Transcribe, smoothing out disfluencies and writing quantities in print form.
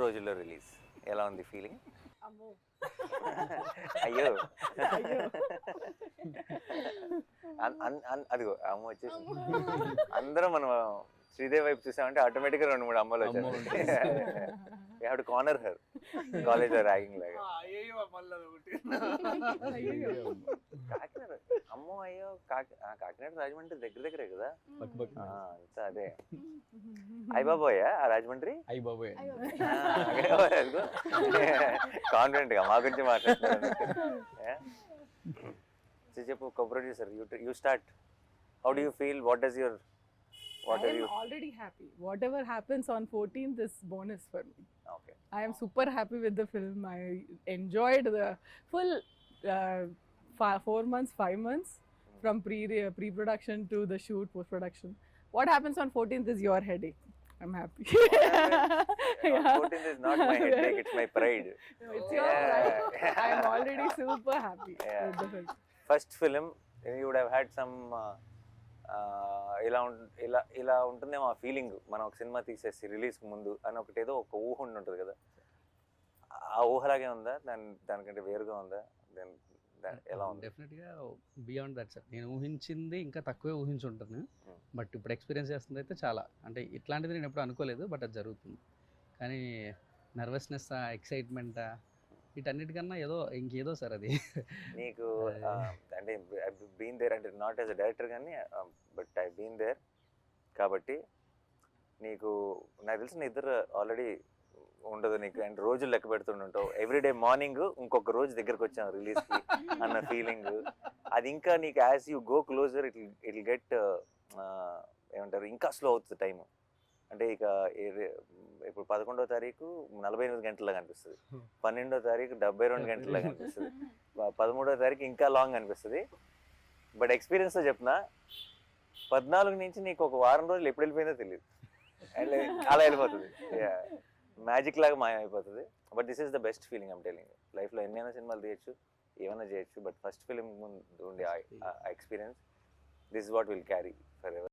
రోజుల్లో రిలీజ్. ఎలా ఉంది ఫీలింగ్? అమ్మో అయ్యో అయ్యో అదిగో అమ్మ వచ్చేసింది. అందరం మనం శ్రీదేవి వైపు చూసామంటే ఆటోమేటిక్గా 2-3 అమ్మలు అమ్మ వచ్చేస్తాయి. We have to corner her. College లో ర్యాగింగ్ లాగా. కాకినాడ అమ్మో అయ్యో కాకినాడ రాజమండ్రి దగ్గర దగ్గరే కదా. అంతా అదే. అయ్యబాబోయా ఆ రాజమండ్రి? అయ్యి బాబోయ్. కాన్ఫిడెంట్ గా మా గురించి మాట్లాడుతున్నారు. చెప్పు producer, you start. How do you feel? What does your I am already happy. Whatever happens on 14th is bonus for me. Okay. I am super happy with the film. I enjoyed the full 4 months, 5 months from pre-production to the shoot, post-production. What happens on 14th is your headache. I'm happy. Yeah. 14th is not my headache, it's my pride. It's your pride. I am already super happy Yeah. with the film. First film you would have had some ఇలా ఉంటుందేమో ఆ feeling. మనం ఒక cinema తీసేసి రిలీజ్కి ముందు అని ఒకటి ఏదో ఒక ఊహ ఉంటుంది కదా, ఆ ఊహలాగే ఉందా? దానికంటే వేరుగా ఉందా? ఎలా ఉంది? డెఫినెట్గా బియాండ్ దట్ సార్. నేను ఊహించింది ఇంకా తక్కువే ఊహించుంటాను. బట్ ఇప్పుడు ఎక్స్పీరియన్స్ చేస్తుంది అయితే చాలా, అంటే ఇట్లాంటిది నేను ఎప్పుడు అనుకోలేదు, బట్ అది జరుగుతుంది. కానీ నర్వస్నెస్, ఎక్సైట్మెంట్ వీటన్నిటికన్నా ఇంకేదో సార్ అది. నీకు అంటే బీన్ దేర్, అంటే నాట్ యాజ్ అ డైరెక్టర్ కానీ బట్ ఐ బీన్ దేర్ కాబట్టి నీకు నాకు తెలిసిన ఇద్దరు ఆల్రెడీ ఉండదు నీకు, అండ్ రోజులు లెక్క పెడుతుంటావు. ఎవ్రీడే మార్నింగ్ ఇంకొక రోజు దగ్గరకు వచ్చాం రిలీజ్కి అన్న ఫీలింగ్. అది ఇంకా నీకు as you go closer it get ఏమంటారు, ఇంకా స్లో అవుతుంది టైం. అంటే ఇక ఇప్పుడు 11వ తారీఖు 48 గంటల్లాగా అనిపిస్తుంది, 12వ తారీఖు 72 గంటల్లాగా అనిపిస్తుంది, 13వ తారీఖు ఇంకా లాంగ్ అనిపిస్తుంది. బట్ ఎక్స్పీరియన్స్తో చెప్తున్నా, 14 నుంచి నీకు ఒక వారం రోజులు ఎప్పుడు వెళ్ళిపోయిందో తెలియదు, అండ్ అలా వెళ్ళిపోతుంది, మ్యాజిక్ లాగా మాయమైపోతుంది. But this is the best feeling I'm telling. లైఫ్లో ఎన్నైనా సినిమాలు తీయచ్చు, ఏమైనా చేయొచ్చు, బట్ ఫస్ట్ ఫిలిం ముందు ఉండే experience, this is what will carry for ever.